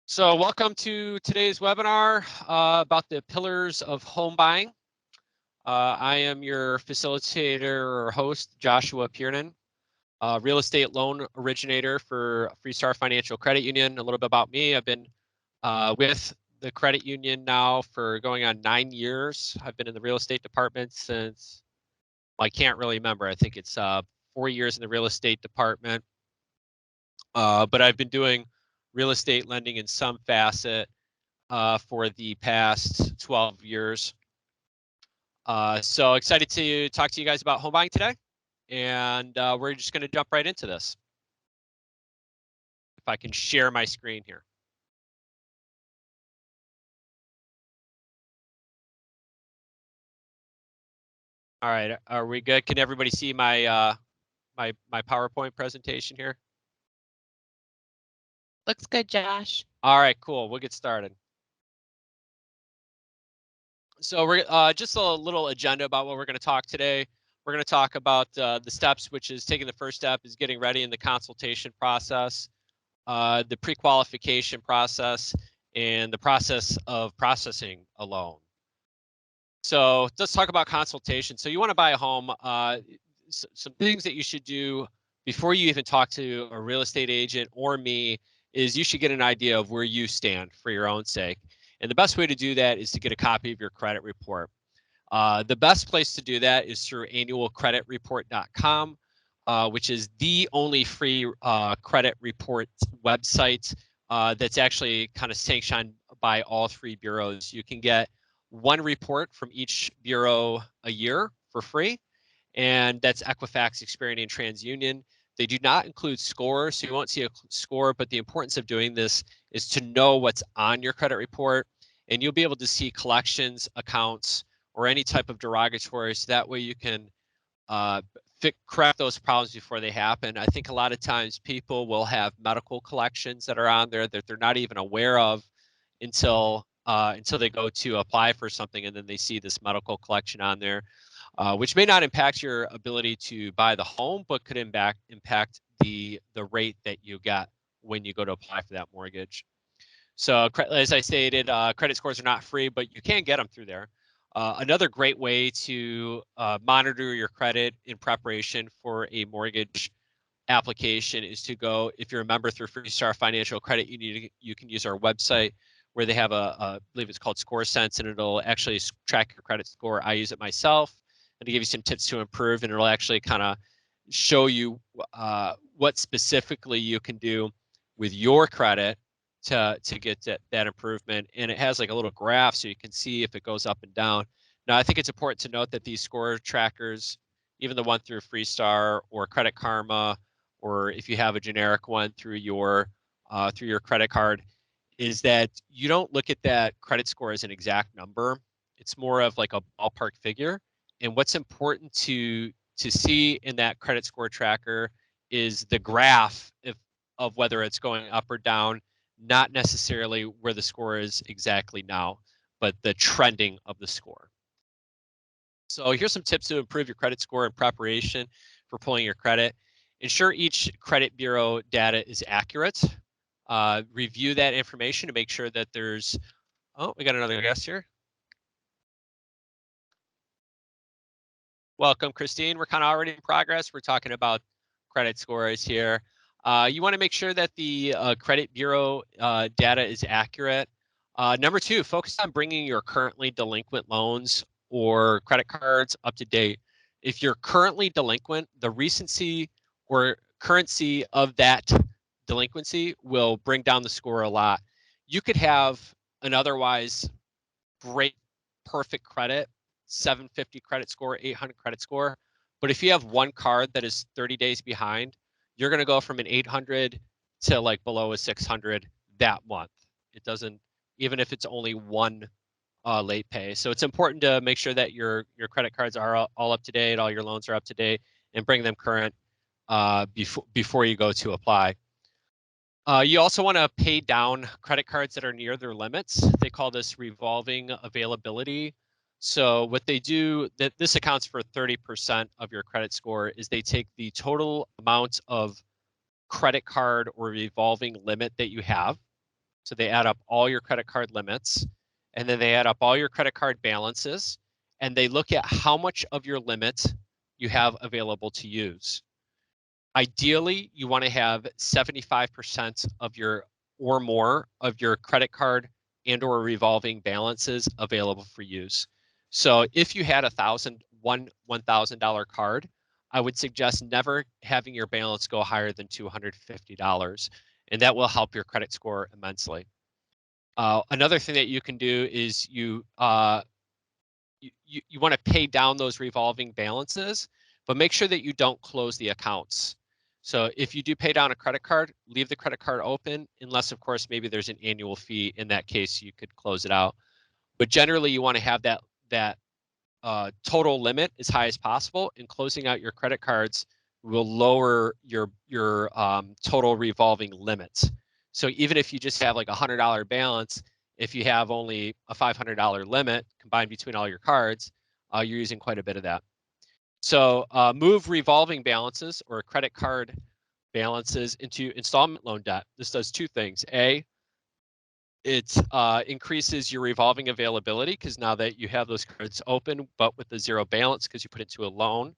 So welcome to today's webinar about the pillars of home buying. I am your facilitator or host, Joshua Puranen, real estate loan originator for Freestar Financial Credit Union. A little bit about me. I've been with the credit union now for going on 9 years. I've been in the real estate department since, I can't really remember. I think it's 4 years in the real estate department. But I've been doing real estate lending in some facet for the past 12 years. So excited to talk to you guys about home buying today. And we're just going to jump right into this. If I can share my screen here. All right, are we good? Can everybody see my my PowerPoint presentation here? Looks good, Josh. All right, cool. We'll get started. So we're just a little agenda about what we're going to talk today. We're going to talk about the steps, which is taking the first step is getting ready in the consultation process, the pre-qualification process, and the process of processing a loan. So let's talk about consultation. So you want to buy a home. Some things that you should do before you even talk to a real estate agent or me is you should get an idea of where you stand for your own sake. And the best way to do that is to get a copy of your credit report. The best place to do that is through annualcreditreport.com, which is the only free credit report website that's actually kind of sanctioned by all 3 bureaus. You can get 1 report from each bureau a year for free, and that's Equifax, Experian, and TransUnion. They do not include score, so you won't see a score, but the importance of doing this is to know what's on your credit report, and you'll be able to see collections, accounts, or any type of derogatory, so that way you can correct those problems before they happen. I think a lot of times people will have medical collections that are on there that they're not even aware of until they go to apply for something, and then they see this medical collection on there, which may not impact your ability to buy the home, but could impact the rate that you get when you go to apply for that mortgage. So as I stated, credit scores are not free, but you can get them through there. Another great way to monitor your credit in preparation for a mortgage application is to go, if you're a member through Freestar Financial Credit Union, you can use our website where they have I believe it's called ScoreSense, and it'll actually track your credit score. I use it myself, and to give you some tips to improve, and it'll actually kind of show you what specifically you can do with your credit to get that improvement. And it has like a little graph so you can see if it goes up and down. Now, I think it's important to note that these score trackers, even the one through Freestar or Credit Karma, or if you have a generic one through your credit card, is that you don't look at that credit score as an exact number. It's more of like a ballpark figure. And what's important to see in that credit score tracker is the graph of whether it's going up or down, not necessarily where the score is exactly now, but the trending of the score. So here's some tips to improve your credit score in preparation for pulling your credit. Ensure each credit bureau data is accurate. Review that information to make sure that there's, oh, we got another guest here. Welcome, Christine. We're kind of already in progress. We're talking about credit scores here. You want to make sure that the credit bureau data is accurate. Number 2, focus on bringing your currently delinquent loans or credit cards up to date. If you're currently delinquent, the recency or currency of that delinquency will bring down the score a lot. You could have an otherwise great, perfect credit, 750 credit score, 800 credit score, but if you have one card that is 30 days behind, you're going to go from an 800 to like below a 600 that month. It doesn't, even if it's only one late pay. So it's important to make sure that your credit cards are all up to date, all your loans are up to date, and bring them current before you go to apply. You also want to pay down credit cards that are near their limits. They call this revolving availability. So what they do, that this accounts for 30% of your credit score, is they take the total amount of credit card or revolving limit that you have, So they add up all your credit card limits, and then they add up all your credit card balances, and they look at how much of your limit you have available to use. Ideally, you want to have 75% of your or more of your credit card and or revolving balances available for use. So if you had $1,000 card, I would suggest never having your balance go higher than $250, and that will help your credit score immensely. Another thing that you can do is you want to pay down those revolving balances, but make sure that you don't close the accounts. So if you do pay down a credit card, leave the credit card open, unless of course maybe there's an annual fee. In that case, you could close it out. But generally, you want to have that total limit as high as possible, and closing out your credit cards will lower your total revolving limits. So even if you just have like $100 balance, if you have only a $500 limit combined between all your cards, you're using quite a bit of that. So move revolving balances or credit card balances into installment loan debt. This does two things. A, it increases your revolving availability because now that you have those cards open, but with the zero balance because you put it to a loan.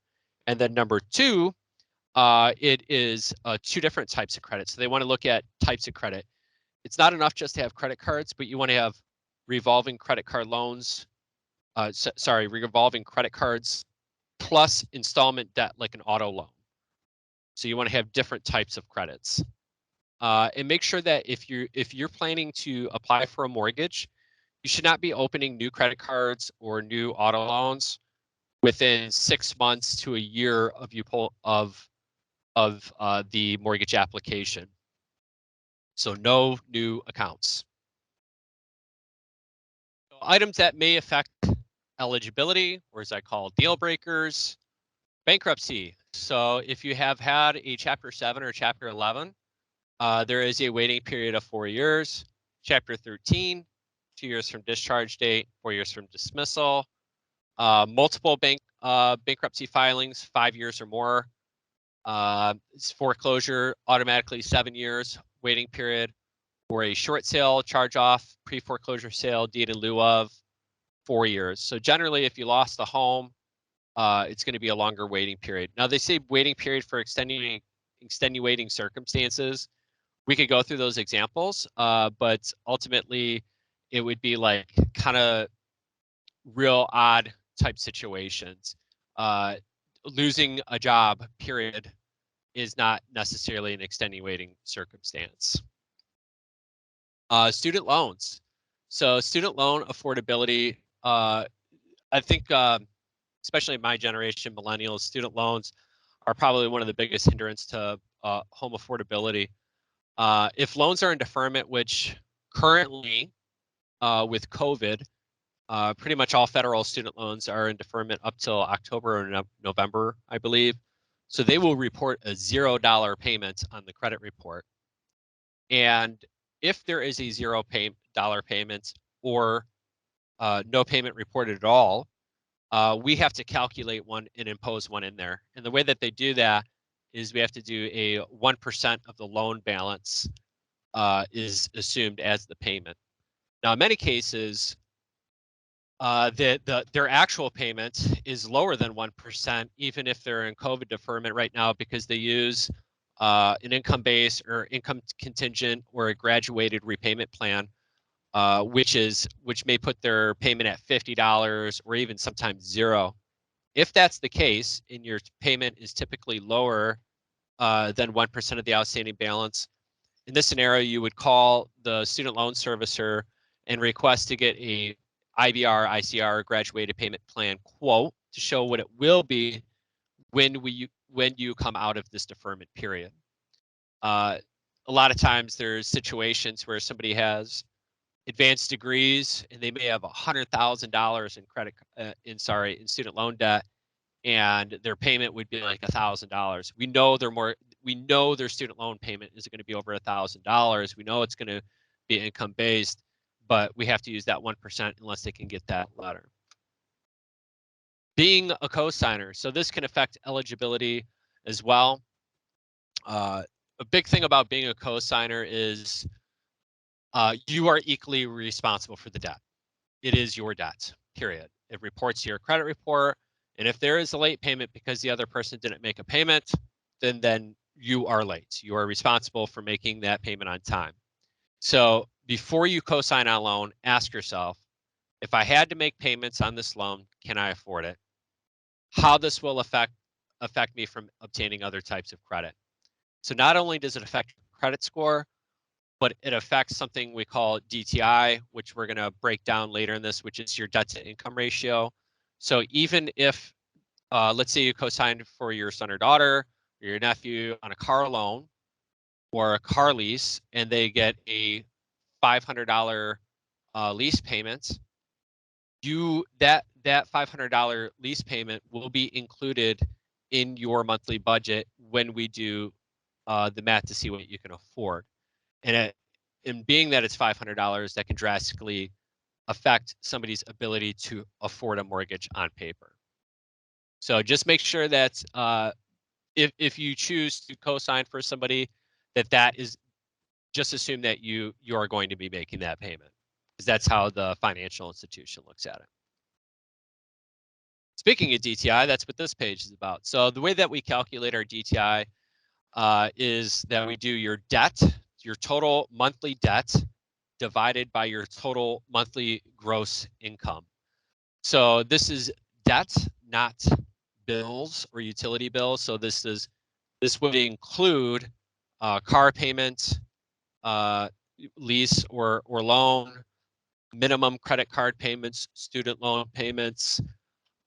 And then number two, it is two different types of credit. So they want to look at types of credit. It's not enough just to have credit cards, but you want to have revolving credit card loans. Revolving credit cards plus installment debt like an auto loan. So you want to have different types of credits. And make sure that if you're planning to apply for a mortgage, you should not be opening new credit cards or new auto loans within 6 months to a year of the mortgage application. So no new accounts. So items that may affect eligibility, or as I call deal breakers, bankruptcy. So if you have had a Chapter 7 or Chapter 11, there is a waiting period of 4 years. Chapter 13, 2 years from discharge date, 4 years from dismissal. Multiple bankruptcy filings, 5 years or more. Foreclosure, automatically 7 years waiting period. Or a short sale, charge off, pre-foreclosure sale, deed in lieu of, 4 years. So generally, if you lost the home, it's going to be a longer waiting period. Now they say waiting period for extenuating circumstances. We could go through those examples, but ultimately it would be like kind of real odd type situations. Losing a job, period, is not necessarily an extenuating circumstance. Student loans. So student loan affordability, I think, especially in my generation, millennials, student loans are probably one of the biggest hindrance to home affordability. If loans are in deferment, which currently with COVID, pretty much all federal student loans are in deferment up till October or November, I believe. So they will report a $0 payment on the credit report. And if there is a $0 payment or no payment reported at all, we have to calculate one and impose one in there. And the way that they do that is we have to do a 1% of the loan balance is assumed as the payment. Now, in many cases, their actual payment is lower than 1%, even if they're in COVID deferment right now, because they use an income base or income contingent or a graduated repayment plan, which may put their payment at $50 or even sometimes $0. If that's the case, and your payment is typically lower than 1% of the outstanding balance, in this scenario, you would call the student loan servicer and request to get a IBR, ICR, graduated payment plan quote to show what it will be when you come out of this deferment period. A lot of times there's situations where somebody has advanced degrees and they may have $100,000 in student loan debt, and their payment would be like $1,000. We know their student loan payment is going to be over $1,000. We know it's going to be income based, but we have to use that 1% unless they can get that letter. Being a cosigner, so this can affect eligibility as well. A big thing about being a cosigner is you are equally responsible for the debt. It is your debt, period. It reports to your credit report. And if there is a late payment because the other person didn't make a payment, then you are late. You are responsible for making that payment on time. So before you co-sign on a loan, ask yourself, if I had to make payments on this loan, can I afford it? How this will affect me from obtaining other types of credit. So not only does it affect your credit score, but it affects something we call DTI, which we're going to break down later in this, which is your debt to income ratio. So even if, let's say you co-signed for your son or daughter or your nephew on a car loan or a car lease, and they get a $500 lease payment, that $500 lease payment will be included in your monthly budget when we do the math to see what you can afford. And being that it's $500, that can drastically affect somebody's ability to afford a mortgage on paper. So just make sure that if you choose to co-sign for somebody, that is, just assume that you are going to be making that payment, because that's how the financial institution looks at it. Speaking of DTI, that's what this page is about. So the way that we calculate our DTI is that we do your debt, your total monthly debt, divided by your total monthly gross income. So this is debt, not bills or utility bills. So this would include car payment, lease or loan, minimum credit card payments, student loan payments,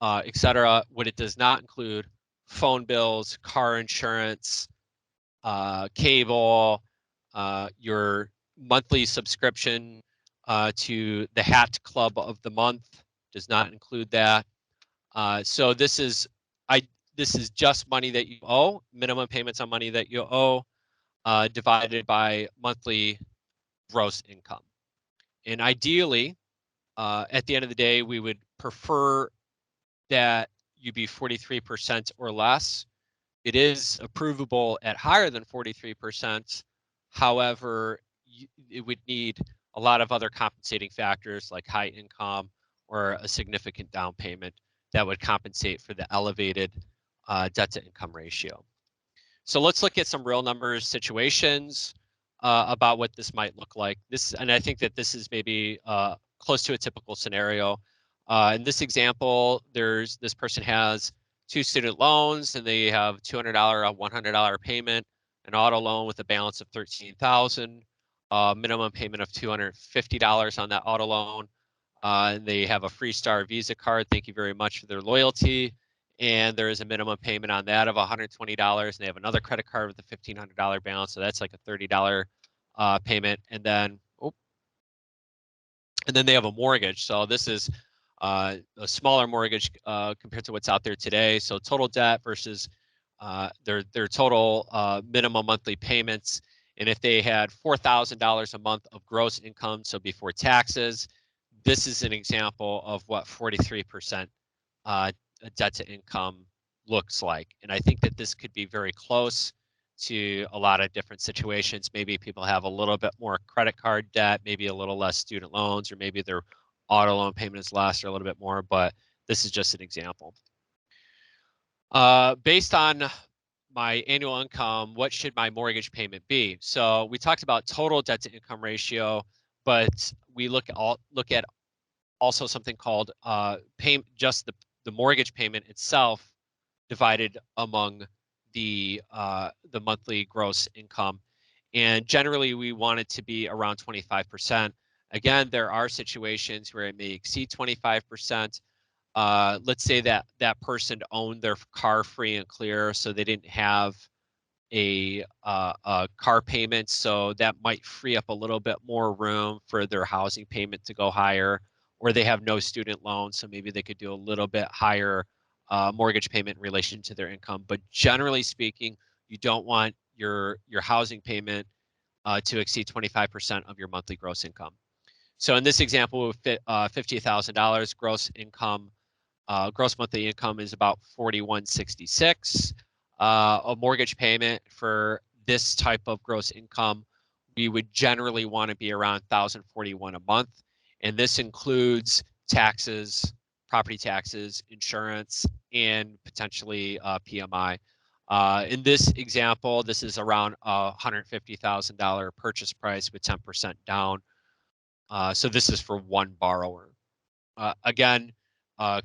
etc. What it does not include: phone bills, car insurance, cable, your monthly subscription to the Hat Club of the month does not include that. So this is just money that you owe, minimum payments on money that you owe, divided by monthly gross income. And ideally, at the end of the day, we would prefer that you be 43% or less. It is approvable at higher than 43%. However, it would need a lot of other compensating factors like high income or a significant down payment that would compensate for the elevated debt to income ratio. So let's look at some real numbers situations about what this might look like. And I think that this is maybe close to a typical scenario. In this example, this person has 2 student loans, and they have $200, a $100 payment, an auto loan with a balance of $13,000, minimum payment of $250 on that auto loan. And they have a Freestar Visa card. Thank you very much for their loyalty. And there is a minimum payment on that of $120. And they have another credit card with a $1,500 balance. So that's like a $30 payment. And then they have a mortgage. So this is a smaller mortgage compared to what's out there today. So total debt versus their total minimum monthly payments. And if they had $4,000 a month of gross income, so before taxes, this is an example of what 43% debt to income looks like. And I think that this could be very close to a lot of different situations. Maybe people have a little bit more credit card debt, maybe a little less student loans, or maybe their auto loan payment is less or a little bit more, but this is just an example. Based on my annual income, what should my mortgage payment be? So we talked about total debt to income ratio, but we look at also something called just the mortgage payment itself divided among the monthly gross income. And generally we want it to be around 25%. Again, there are situations where it may exceed 25%. Let's say that person owned their car free and clear, so they didn't have a car payment, so that might free up a little bit more room for their housing payment to go higher. Or they have no student loans, so maybe they could do a little bit higher mortgage payment in relation to their income. But generally speaking, you don't want your housing payment to exceed 25% of your monthly gross income. So in this example, we fit $50,000 gross income. Gross monthly income is about $4,166. A mortgage payment for this type of gross income we would generally want to be around $1,041 a month. And this includes taxes, property taxes, insurance, and potentially PMI. In this example, this is around a $150,000 purchase price with 10% down. So this is for one borrower. Again,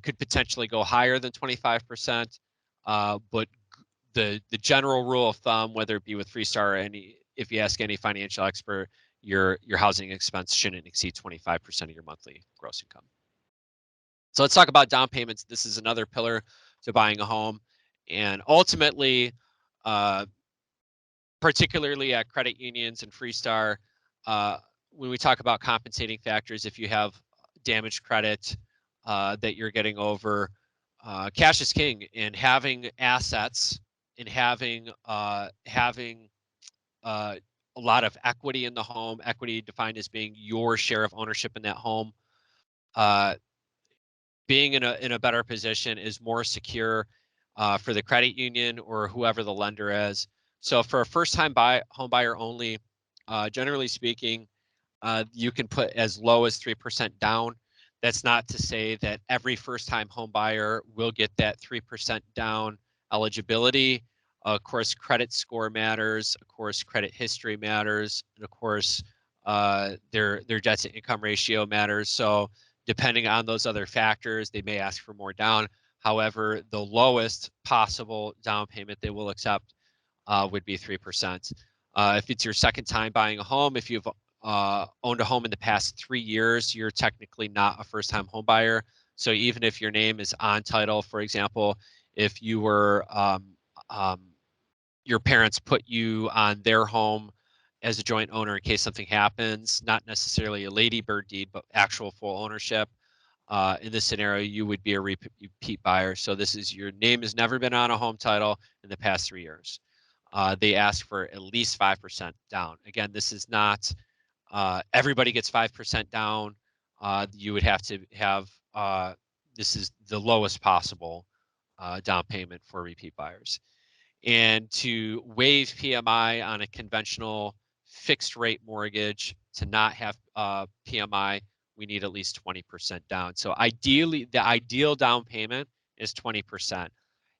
could potentially go higher than 25%, but the general rule of thumb, whether it be with Freestar or if you ask any financial expert, your housing expense shouldn't exceed 25% of your monthly gross income. So let's talk about down payments. This is another pillar to buying a home, and ultimately, particularly at credit unions and Freestar, when we talk about compensating factors, if you have damaged credit that you're getting over, cash is king, and having assets and having a lot of equity in the home, equity defined as being your share of ownership in that home, being in a better position is more secure for the credit union or whoever the lender is. So for a first-time home buyer only, generally speaking, you can put as low as 3% down. That's not to say that every first-time home buyer will get that 3% down eligibility. Of course, credit score matters. Of course, credit history matters, and of course, their debt to income ratio matters. So depending on those other factors, they may ask for more down. However, the lowest possible down payment they will accept would be 3%. If it's your second time buying a home, if you've owned a home in the past 3 years, you're technically not a first-time home buyer. So even if your name is on title, for example, if you were your parents put you on their home as a joint owner in case something happens, not necessarily a ladybird deed, but actual full ownership. In this scenario, you would be a repeat buyer. So this is your name has never been on a home title in the past 3 years. They ask for at least 5% down. Again, this is not everybody gets 5% down. You would have to have this is the lowest possible down payment for repeat buyers. And to waive PMI on a conventional fixed rate mortgage, to not have PMI, we need at least 20% down. So ideally, the ideal down payment is 20%.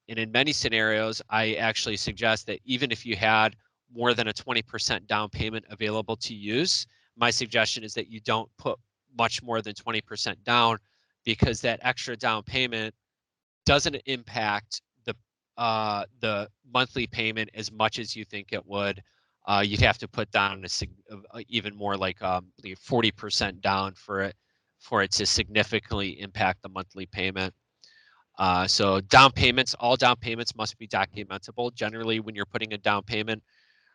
And in many scenarios, I actually suggest that even if you had more than a 20% down payment available to use, my suggestion is that you don't put much more than 20% down, because that extra down payment doesn't impact the monthly payment as much as you think it would. You'd have to put down even more, like 40% down for it to significantly impact the monthly payment. So down payments, all down payments must be documentable. Generally, when you're putting a down payment,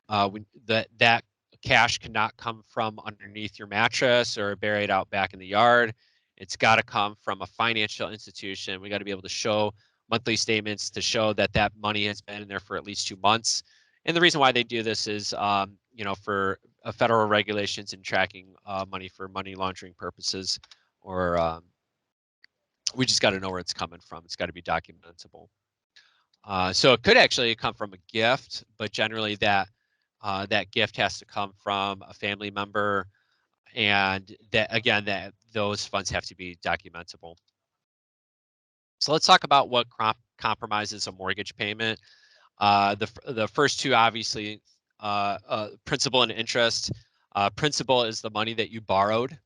that cash cannot come from underneath your mattress or buried out back in the yard. It's got to come from a financial institution. We got to be able to show monthly statements to show that that money has been in there for at least 2 months. And the reason why they do this is, for federal regulations and tracking money for money laundering purposes, or we just got to know where it's coming from. It's got to be documentable. So it could actually come from a gift, but generally that gift has to come from a family member, and that those funds have to be documentable. So let's talk about what compromises a mortgage payment. The first two, obviously, principal and interest. Principal is the money that you borrowed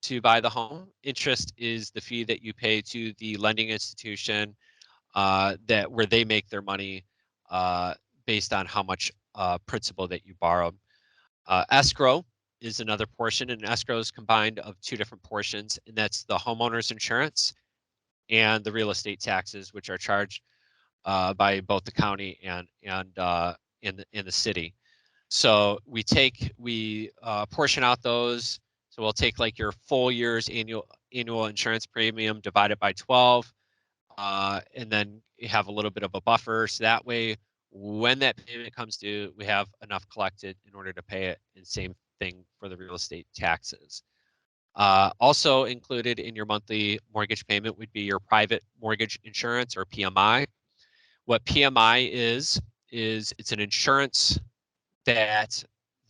to buy the home. Interest is the fee that you pay to the lending institution where they make their money based on how much principal that you borrowed. Escrow is another portion, and escrow is combined of two different portions, and that's the homeowner's insurance and the real estate taxes, which are charged by both the county and in the city. So we portion out those. So we'll take like your full year's annual insurance premium, divide it by 12, and then you have a little bit of a buffer. So that way, when that payment comes due, we have enough collected in order to pay it. And same thing for the real estate taxes. Also included in your monthly mortgage payment would be your private mortgage insurance, or PMI. What PMI is it's an insurance that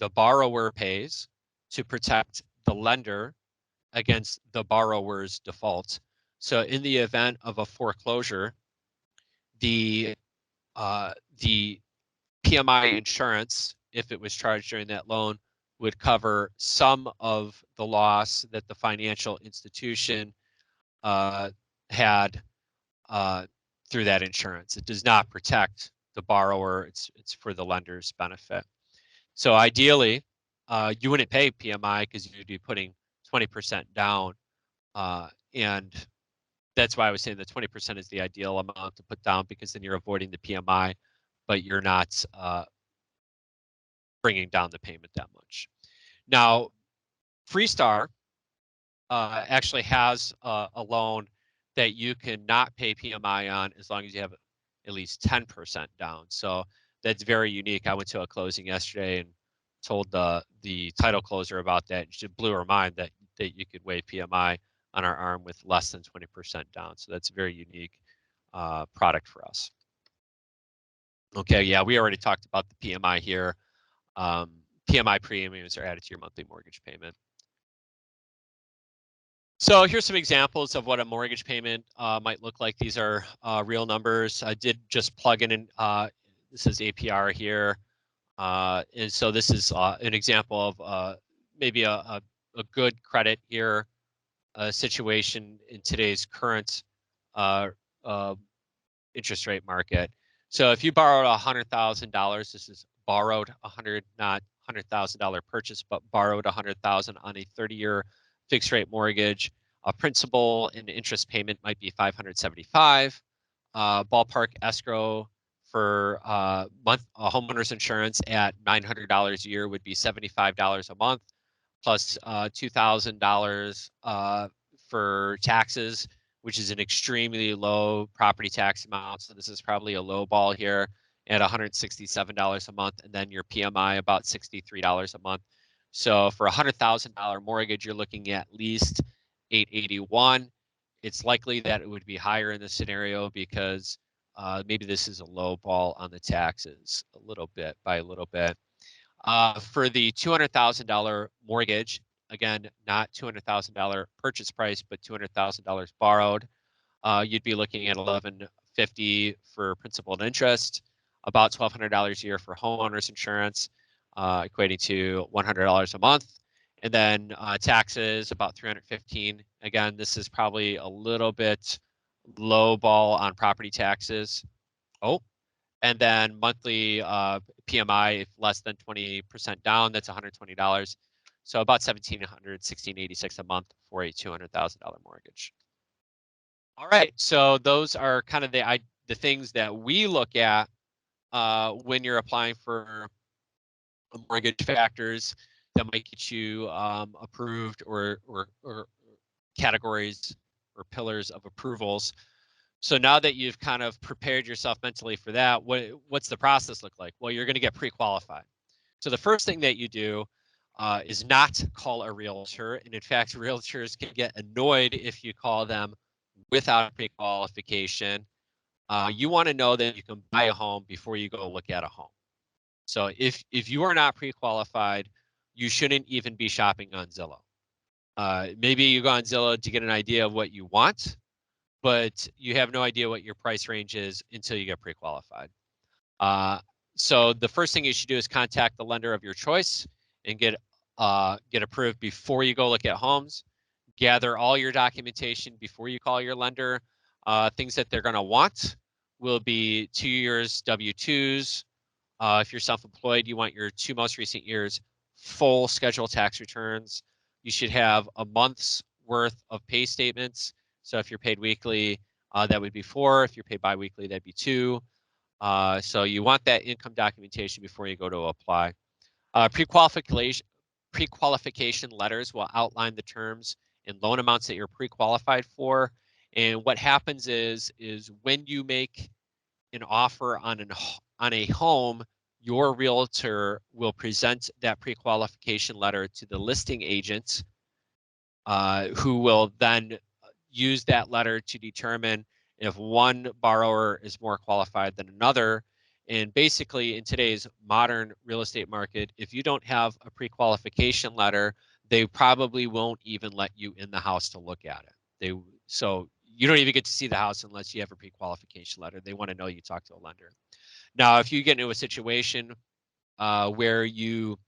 the borrower pays to protect the lender against the borrower's default. So in the event of a foreclosure, the PMI insurance, if it was charged during that loan, would cover some of the loss that the financial institution had through that insurance. It does not protect the borrower. It's for the lender's benefit. So ideally, you wouldn't pay PMI because you'd be putting 20% down, and that's why I was saying that 20% is the ideal amount to put down, because then you're avoiding the PMI, but you're not bringing down the payment that much. Now, Freestar actually has a loan that you can not pay PMI on as long as you have at least 10% down. So that's very unique. I went to a closing yesterday and told the title closer about that. She blew her mind that you could waive PMI on our arm with less than 20% down. So that's a very unique product for us. Okay, yeah, we already talked about the PMI here. PMI premiums are added to your monthly mortgage payment. So here's some examples of what a mortgage payment might look like. These are real numbers. I did just plug in, this is APR here. And so this is an example of maybe a good credit here situation in today's current interest rate market. So if you borrowed $100,000, this is borrowed not $100,000 purchase, but borrowed $100,000 on a 30-year fixed rate mortgage. Principal and interest payment might be $575. Ballpark escrow for homeowner's insurance at $900 a year would be $75 a month, plus $2,000 for taxes, which is an extremely low property tax amount. So this is probably a low ball here at $167 a month, and then your PMI about $63 a month. So for a $100,000 mortgage, you're looking at least $881. It's likely that it would be higher in this scenario because maybe this is a low ball on the taxes a little bit. For the $200,000 mortgage, again, not $200,000 purchase price, but $200,000 borrowed, you'd be looking at $1,150 for principal and interest, about $1,200 a year for homeowners insurance, equating to $100 a month. And then taxes, about $315. Again, this is probably a little bit low ball on property taxes. And then monthly PMI, if less than 20% down, that's $120. So about $1,700, $1,686 a month for a $200,000 mortgage. All right, so those are kind of the things that we look at when you're applying for mortgage factors that might get you approved, or categories or pillars of approvals. So now that you've kind of prepared yourself mentally for that, what's the process look like? Well, you're going to get pre-qualified. So the first thing that you do is not call a realtor. And in fact, realtors can get annoyed if you call them without pre-qualification. You want to know that you can buy a home before you go look at a home. So if you are not pre-qualified, you shouldn't even be shopping on Zillow. Maybe you go on Zillow to get an idea of what you want, but you have no idea what your price range is until you get pre-qualified. So the first thing you should do is contact the lender of your choice and get approved before you go look at homes. Gather all your documentation before you call your lender. Things that they're going to want will be 2 years W-2s. If you're self-employed, you want your 2 most recent years full schedule tax returns. You should have a month's worth of pay statements. So if you're paid weekly, that would be 4. If you're paid biweekly, that'd be 2. So you want that income documentation before you go to apply. Pre-qualification letters will outline the terms and loan amounts that you're pre-qualified for. And what happens is when you make an offer on a home, your realtor will present that pre-qualification letter to the listing agent, who will then use that letter to determine if one borrower is more qualified than another. And basically, in today's modern real estate market, if you don't have a pre-qualification letter, they probably won't even let you in the house to look at it. So you don't even get to see the house unless you have a pre-qualification letter. They want to know you talk to a lender. Now, if you get into a situation where you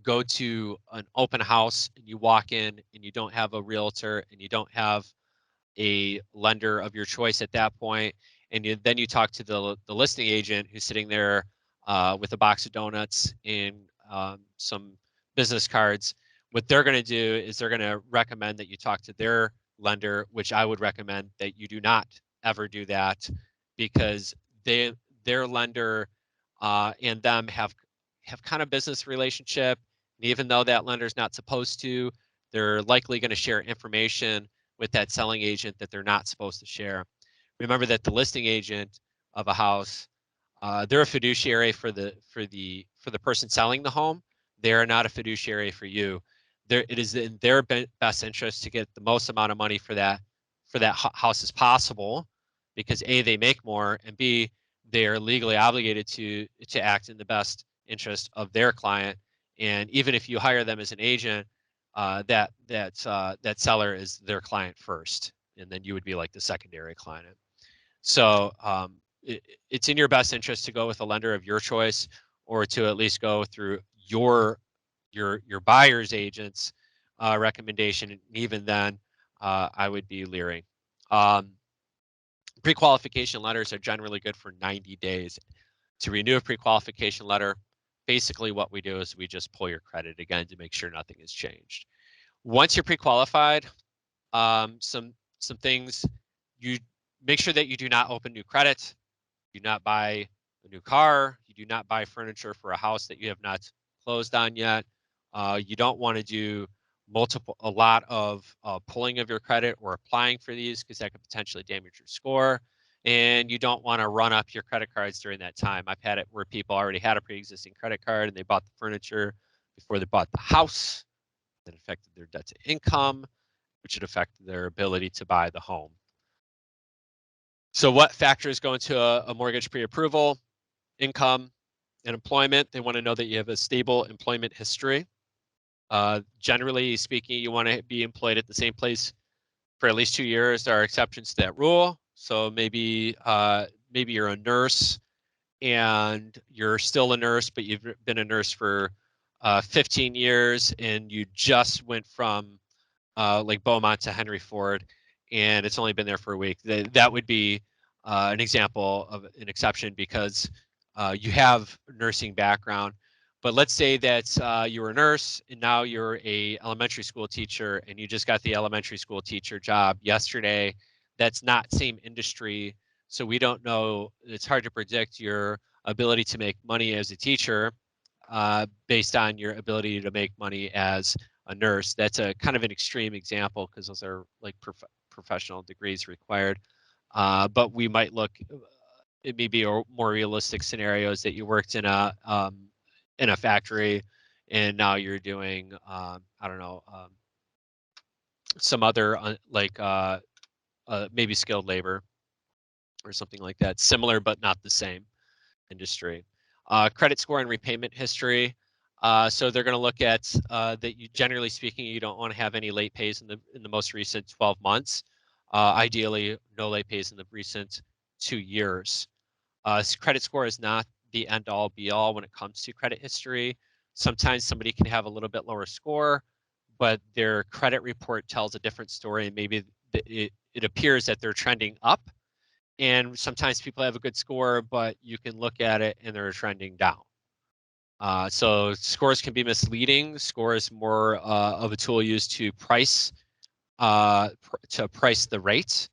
go to an open house and you walk in and you don't have a realtor and you don't have a lender of your choice at that point, and then you talk to the listing agent who's sitting there with a box of donuts and some business cards, what they're going to do is they're going to recommend that you talk to their lender, which I would recommend that you do not ever do that, because their lender and them have kind of business relationship. And even though that lender's not supposed to, they're likely going to share information with that selling agent that they're not supposed to share. Remember that the listing agent of a house, they're a fiduciary for the person selling the home. They are not a fiduciary for you. It is in their best interest to get the most amount of money for that house as possible, because A, they make more, and B, they are legally obligated to act in the best interest of their client. And even if you hire them as an agent, that seller is their client first, and then you would be like the secondary client. So it's in your best interest to go with a lender of your choice, or to at least go through your buyer's agent's recommendation. And even then, I would be leery. Pre-qualification letters are generally good for 90 days. To renew a pre-qualification letter, basically what we do is we just pull your credit again to make sure nothing has changed. Once you're pre-qualified, some things, you make sure that you do not open new credit, do not buy a new car, you do not buy furniture for a house that you have not closed on yet. You don't want to do a lot of pulling of your credit or applying for these, because that could potentially damage your score. And you don't want to run up your credit cards during that time. I've had it where people already had a pre-existing credit card and they bought the furniture before they bought the house. That affected their debt to income, which had affected their ability to buy the home. So what factors go into a mortgage pre-approval? Income and employment. They want to know that you have a stable employment history. Generally speaking, you want to be employed at the same place for at least 2 years. There are exceptions to that rule. So maybe you're a nurse and you're still a nurse, but you've been a nurse for 15 years and you just went from like Beaumont to Henry Ford, and it's only been there for a week. That would be an example of an exception, because you have nursing background. But let's say that you were a nurse and now you're a elementary school teacher and you just got the elementary school teacher job yesterday. That's not same industry, so we don't know. It's hard to predict your ability to make money as a teacher based on your ability to make money as a nurse. That's a kind of an extreme example, because those are like professional degrees required. But we might look, it may be a more realistic scenarios that you worked in a factory and now you're doing, I don't know, some other maybe skilled labor or something like that, similar but not the same industry. Credit score and repayment history. So they're going to look at that you, generally speaking, you don't want to have any late pays in the most recent 12 months. Ideally, no late pays in the recent 2 years. Credit score is not the end all be all when it comes to credit history. Sometimes somebody can have a little bit lower score, but their credit report tells a different story, and maybe it appears that they're trending up. And sometimes people have a good score, but you can look at it and they're trending down. So scores can be misleading. Score is more of a tool used to price the rate.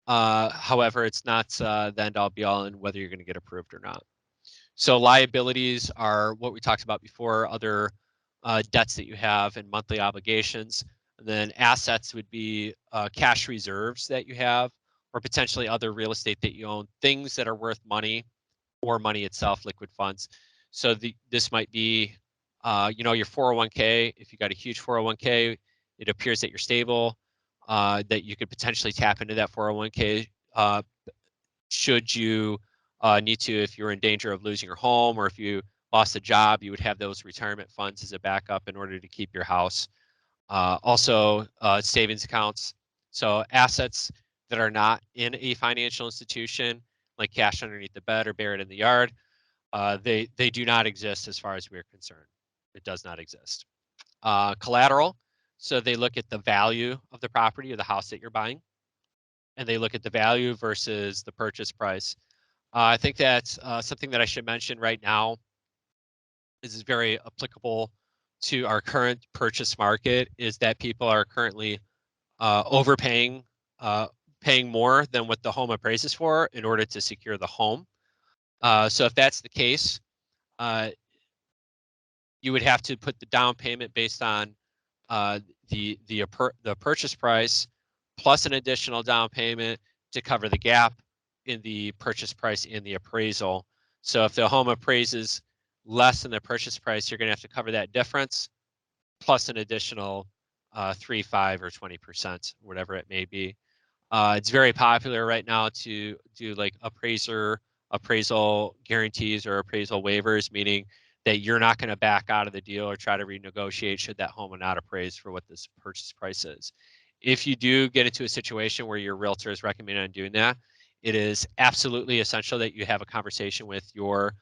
However, it's not the end all be all in whether you're going to get approved or not. So liabilities are what we talked about before, other debts that you have and monthly obligations. And then assets would be cash reserves that you have, or potentially other real estate that you own, things that are worth money or money itself, liquid funds. So this might be, your 401k. If you got a huge 401k, it appears that you're stable, that you could potentially tap into that 401k should you need to, if you're in danger of losing your home, or if you lost a job, you would have those retirement funds as a backup in order to keep your house. Also, savings accounts. So assets that are not in a financial institution, like cash underneath the bed or buried in the yard, they do not exist as far as we're concerned. It does not exist. Collateral. So they look at the value of the property or the house that you're buying, and they look at the value versus the purchase price. I think that's something that I should mention right now. This is very applicable to our current purchase market, is that people are currently overpaying, paying more than what the home appraises for in order to secure the home. So if that's the case, you would have to put the down payment based on the purchase price plus an additional down payment to cover the gap in the purchase price and the appraisal. So if the home appraises less than the purchase price, you're going to have to cover that difference plus an additional 3, 5, or 20%, whatever it may be. It's very popular right now to do like appraisal guarantees or appraisal waivers, meaning that you're not going to back out of the deal or try to renegotiate should that home not appraise for what this purchase price is. If you do get into a situation where your realtor is recommending on doing that, it is absolutely essential that you have a conversation with your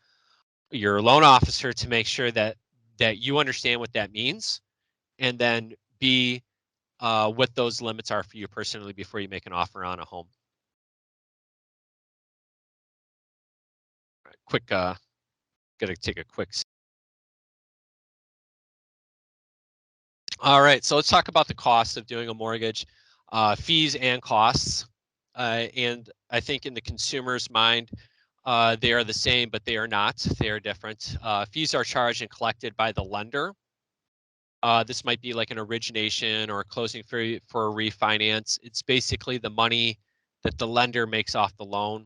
loan officer to make sure that you understand what that means, and then B, what those limits are for you personally before you make an offer on a home. Quick, gotta take a quick. All right, so let's talk about the cost of doing a mortgage, fees and costs. And I think in the consumer's mind, they are the same, but they are not. They are different. Fees are charged and collected by the lender. This might be like an origination or a closing fee for a refinance. It's basically the money that the lender makes off the loan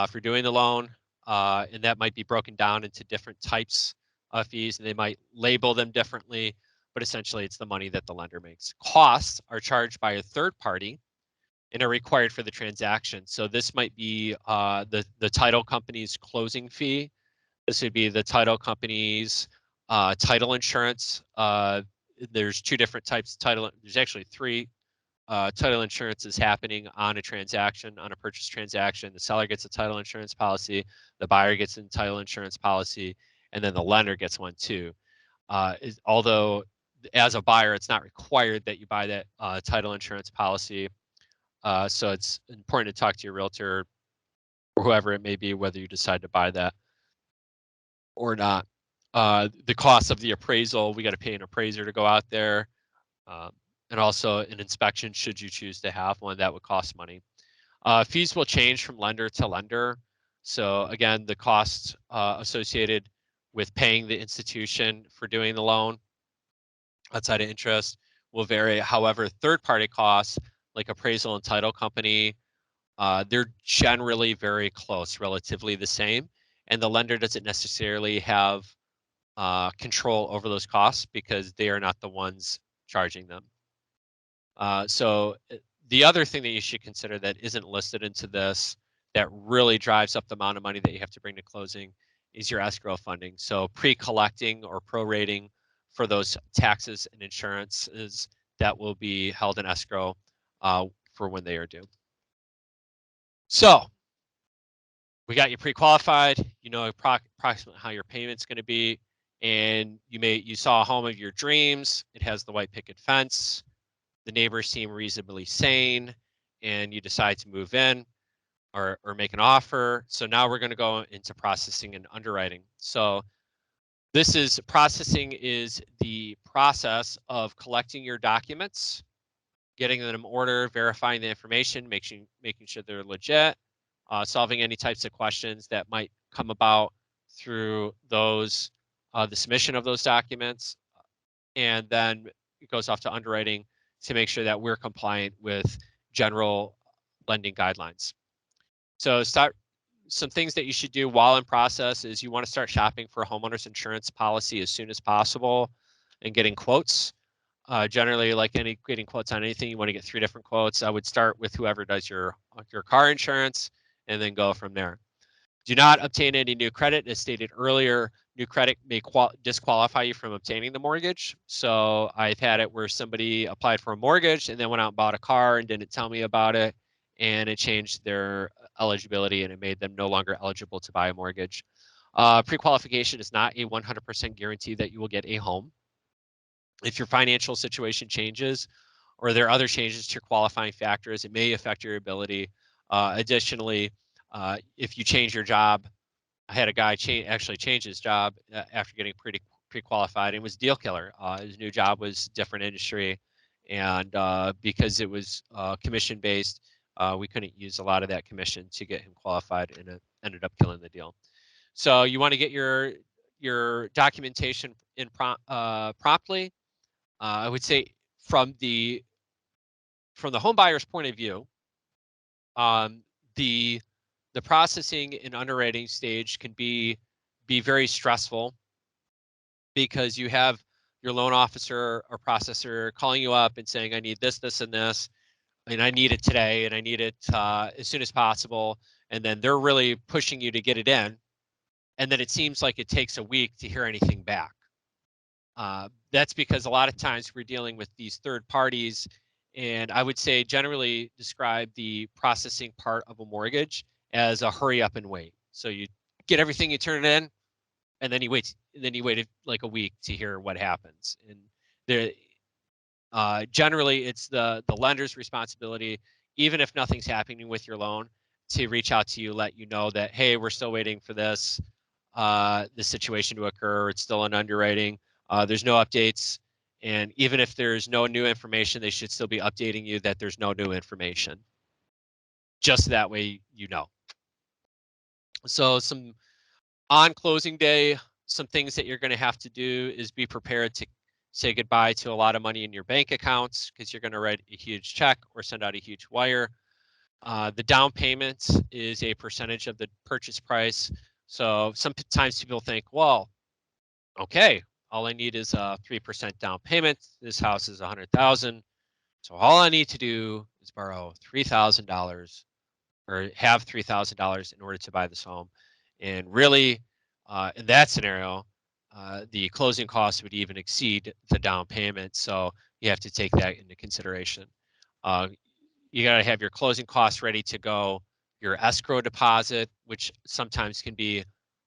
for doing the loan, and that might be broken down into different types of fees, and they might label them differently, but essentially it's the money that the lender makes. Costs are charged by a third party and are required for the transaction. So this might be the title company's closing fee. This would be the title company's title insurance. There's two different types of title. There's actually three title insurance is happening on a transaction, on a purchase transaction. The seller gets a title insurance policy, the buyer gets a title insurance policy, and then the lender gets one too. Although as a buyer, it's not required that you buy that title insurance policy. So it's important to talk to your realtor or whoever it may be, whether you decide to buy that or not. The cost of the appraisal, we got to pay an appraiser to go out there. And also an inspection, should you choose to have one, that would cost money. Fees will change from lender to lender. So again, the costs associated with paying the institution for doing the loan outside of interest will vary. However, third-party costs like appraisal and title company, they're generally very close, relatively the same. And the lender doesn't necessarily have control over those costs because they are not the ones charging them. So the other thing that you should consider that isn't listed into this that really drives up the amount of money that you have to bring to closing is your escrow funding. So pre-collecting or prorating for those taxes and insurances that will be held in escrow for when they are due. So we got you pre-qualified, you know approximately how your payment's going to be, and you saw a home of your dreams. It has the white picket fence. The neighbors seem reasonably sane, and you decide to move in or make an offer. So now we're going to go into processing and underwriting. So processing is the process of collecting your documents, getting them in order, verifying the information, making sure they're legit, solving any types of questions that might come about through those, the submission of those documents, and then it goes off to underwriting to make sure that we're compliant with general lending guidelines. So some things that you should do while in process is you want to start shopping for a homeowner's insurance policy as soon as possible and getting quotes. Generally, like getting quotes on anything, you want to get 3 different quotes. I would start with whoever does your car insurance and then go from there. Do not obtain any new credit. As stated earlier, new credit may disqualify you from obtaining the mortgage. So I've had it where somebody applied for a mortgage and then went out and bought a car and didn't tell me about it, and it changed their eligibility and it made them no longer eligible to buy a mortgage. Pre-qualification is not a 100% guarantee that you will get a home. If your financial situation changes or there are other changes to your qualifying factors, it may affect your ability. Additionally, if you change your job, I had a guy actually change his job after getting pretty pre-qualified and was a deal killer. His new job was different industry, and because it was commission based, we couldn't use a lot of that commission to get him qualified, and it ended up killing the deal. So you want to get your documentation in promptly. I would say from the home buyer's point of view, the processing and underwriting stage can be very stressful because you have your loan officer or processor calling you up and saying, I need this, this, and this, and I need it today, and I need it as soon as possible. And then they're really pushing you to get it in. And then it seems like it takes a week to hear anything back. That's because a lot of times we're dealing with these third parties, and I would say generally describe the processing part of a mortgage as a hurry up and wait. So you get everything, you turn it in, and then you wait. And then you waited like a week to hear what happens. And there, generally, it's the lender's responsibility, even if nothing's happening with your loan, to reach out to you, let you know that, hey, we're still waiting for this situation to occur. It's still in underwriting. There's no updates. And even if there's no new information, they should still be updating you that there's no new information. Just that way, you know. So some on closing day, some things that you're going to have to do is be prepared to say goodbye to a lot of money in your bank accounts because you're going to write a huge check or send out a huge wire. The down payment is a percentage of the purchase price. So sometimes people think, well, okay, all I need is a 3% down payment. This house is $100,000. So all I need to do is borrow $3,000 or have $3,000 in order to buy this home. And really, in that scenario, the closing costs would even exceed the down payment. So you have to take that into consideration. You got to have your closing costs ready to go, your escrow deposit, which sometimes can be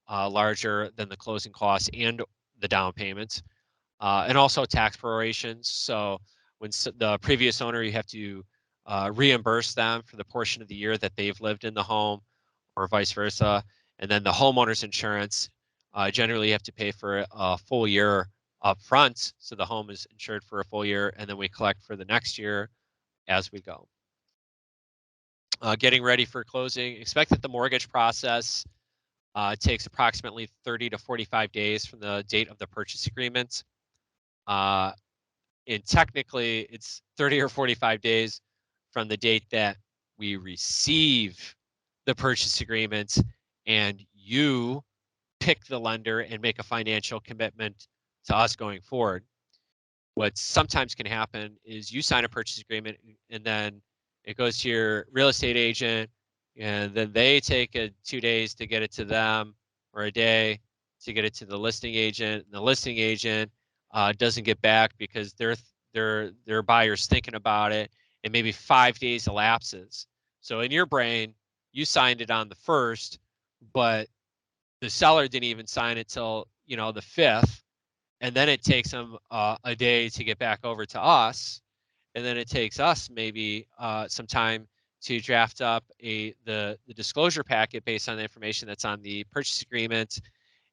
larger than the closing costs and the down payments, and also tax prorations. So when the previous owner, you have to reimburse them for the portion of the year that they've lived in the home, or vice versa. And then the homeowner's insurance, generally you have to pay for a full year up front. So the home is insured for a full year, and then we collect for the next year as we go. Getting ready for closing. Expect that the mortgage process takes approximately 30 to 45 days from the date of the purchase agreement. And technically, it's 30 or 45 days from the date that we receive the purchase agreement and you pick the lender and make a financial commitment to us going forward. What sometimes can happen is you sign a purchase agreement and then it goes to your real estate agent, and then they take 2 days to get it to them, or a day to get it to the listing agent. And the listing agent doesn't get back because their buyer's thinking about it, and maybe 5 days elapses. So in your brain, you signed it on the 1st, but the seller didn't even sign it till the 5th, and then it takes them a day to get back over to us. And then it takes us maybe some time to draft up the disclosure packet based on the information that's on the purchase agreement.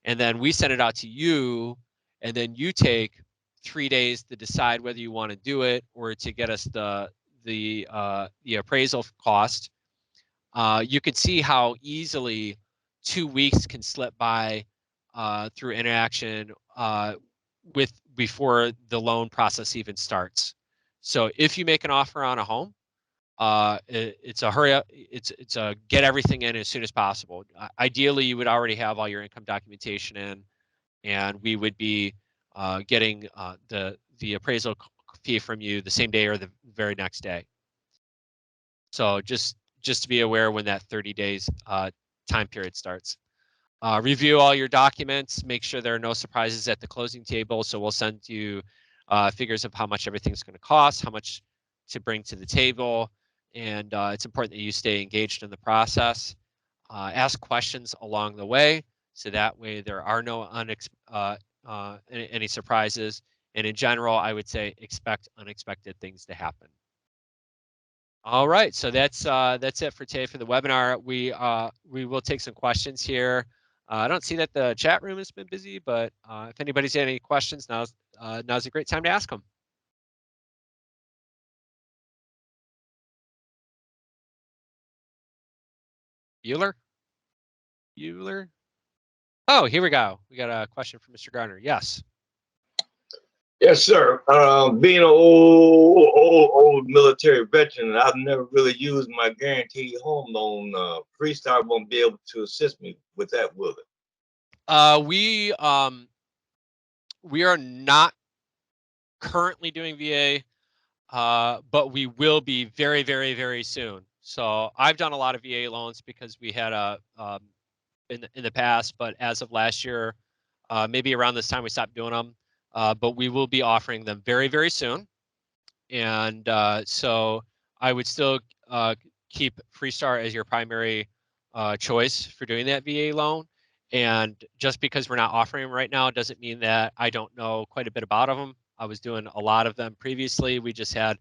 And then we send it out to you, and then you take 3 days to decide whether you want to do it or to get us the appraisal cost. You can see how easily 2 weeks can slip by through interaction before the loan process even starts. So if you make an offer on a home, it's a hurry up. It's a get everything in as soon as possible. Ideally, you would already have all your income documentation in, and we would be getting the appraisal fee from you the same day or the very next day. So just to be aware when that 30 days time period starts. Review all your documents, make sure there are no surprises at the closing table. So we'll send you figures of how much everything's going to cost, how much to bring to the table, and it's important that you stay engaged in the process. Ask questions along the way, so that way there are no any surprises. And in general, I would say expect unexpected things to happen. All right, so that's it for today for the webinar. We will take some questions here. I don't see that the chat room has been busy, but if anybody's had any questions, now's a great time to ask them. Bueller? Oh, here we go. We got a question from Mr. Garner. Yes. Yes, sir. Being an old military veteran, I've never really used my guaranteed home loan. Freestar won't be able to assist me with that, will it? We are not currently doing VA, but we will be very, very, very soon. So I've done a lot of VA loans because we had in the past, but as of last year, maybe around this time we stopped doing them. But we will be offering them very, very soon. And so I would still keep Freestar as your primary choice for doing that VA loan. And just because we're not offering them right now doesn't mean that I don't know quite a bit about them. I was doing a lot of them previously. We just had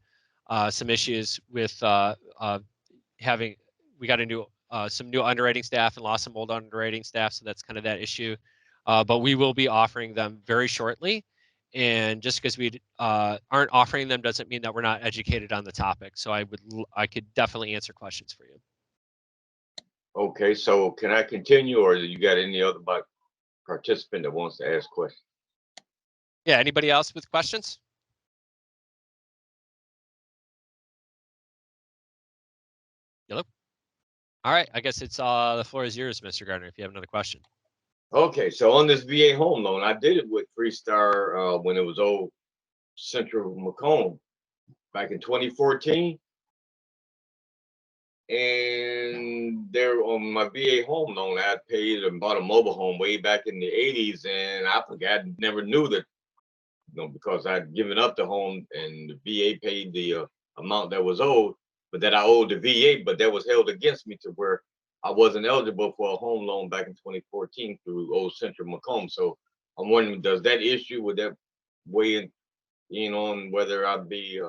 some issues with we got some new underwriting staff and lost some old underwriting staff. So that's kind of that issue. But we will be offering them very shortly. And just because we aren't offering them doesn't mean that we're not educated on the topic. So I could definitely answer questions for you. Okay, so can I continue, or you got any other participant that wants to ask questions? Yeah, anybody else with questions? Hello? All right, I guess it's the floor is yours, Mr. Gardner, if you have another question. Okay, so on this VA home loan, I did it with Freestar when it was old Central Macomb back in 2014. And there on my VA home loan, I had paid and bought a mobile home way back in the 80s, and I forgot, never knew that, because I'd given up the home and the VA paid the amount that was owed, but that I owed the VA, but that was held against me to where I wasn't eligible for a home loan back in 2014 through Old Central Macomb. So I'm wondering, does that issue, would that weigh in on whether I'd be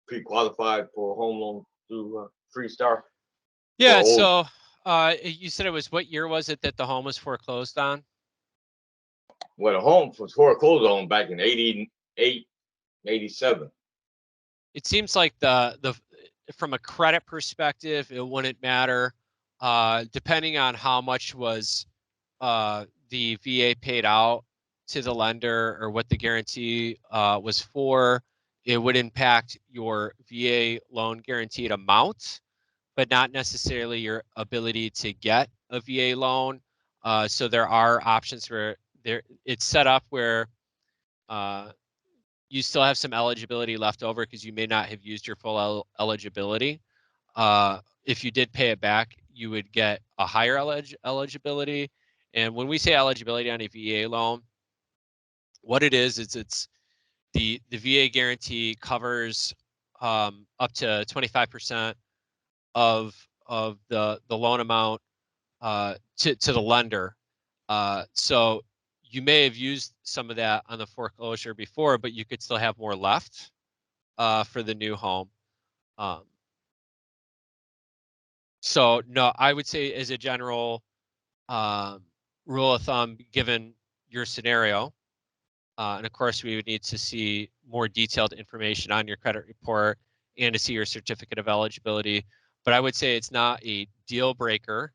pre-qualified for a home loan through Freestar? Yeah, so you said it was, what year was it that the home was foreclosed on? Well, the home was foreclosed on back in 88, 87. It seems like from a credit perspective, it wouldn't matter. Depending on how much was the VA paid out to the lender or what the guarantee was for, it would impact your VA loan guaranteed amount, but not necessarily your ability to get a VA loan. So there are options where it's set up where you still have some eligibility left over because you may not have used your full eligibility. If you did pay it back, you would get a higher eligibility. And when we say eligibility on a VA loan, what it is it's the VA guarantee covers up to 25% of the loan amount to the lender. So you may have used some of that on the foreclosure before, but you could still have more left for the new home. So no, I would say as a general rule of thumb, given your scenario, and of course we would need to see more detailed information on your credit report and to see your certificate of eligibility, but I would say it's not a deal breaker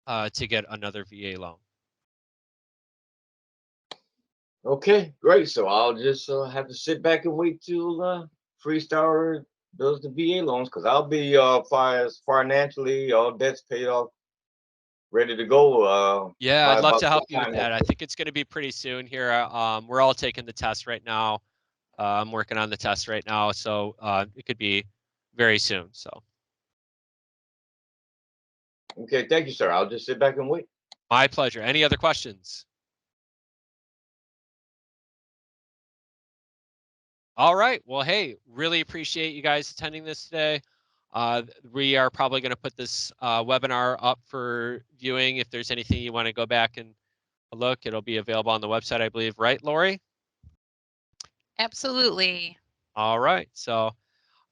to get another VA loan. Okay, great. So I'll just have to sit back and wait till Freestar does the VA loans, because I'll be financially, all debts paid off, ready to go. Yeah, I'd love to help you with that. I think it's going to be pretty soon here. We're all taking the test right now. I'm working on the test right now, so it could be very soon. So. Okay, thank you, sir. I'll just sit back and wait. My pleasure. Any other questions? All right. Well, hey, really appreciate you guys attending this today. We are probably going to put this webinar up for viewing. If there's anything you want to go back and look, it'll be available on the website, I believe. Right, Lori? Absolutely. All right. So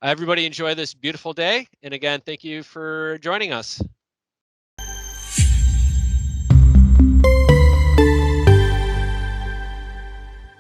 everybody enjoy this beautiful day. And again, thank you for joining us.